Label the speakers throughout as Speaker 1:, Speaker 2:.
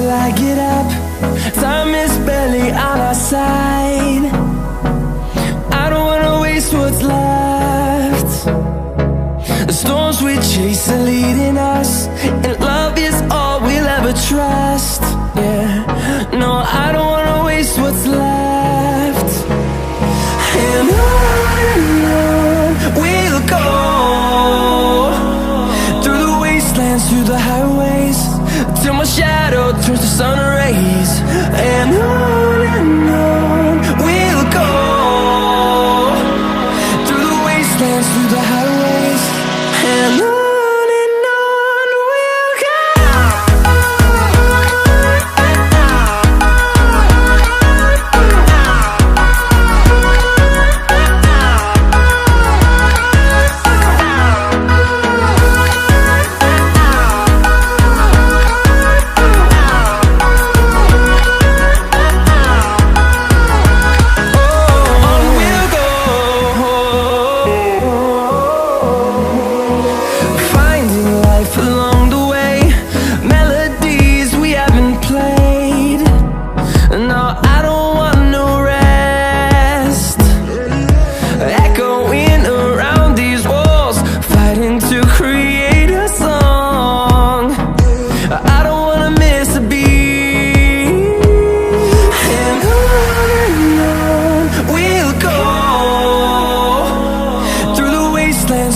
Speaker 1: till I get up. Time is barely on our side. I don't wanna waste what's left. The storms we chase are leading us, and love is all we'll ever trust. Yeah, no, I don't wanna waste what's left. And on we'll go, through the wastelands, through the highways, till my shadow turns to sun rays. And on we'll go, through the wastelands, through the highways, and on we'll go.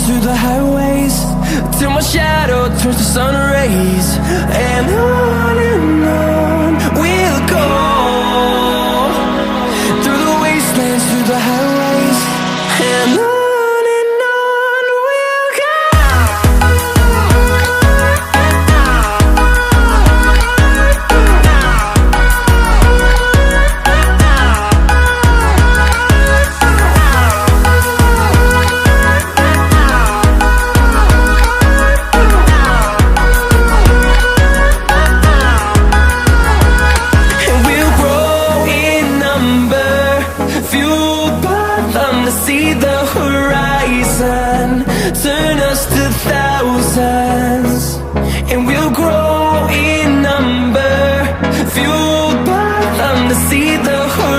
Speaker 1: Through the highways, till my shadow turns to sun rays. And on we'll go, through the wastelands, through the highways, and on we'll go. See the horizon, turn us to thousands, and we'll grow in number, fueled by them to see the horizon.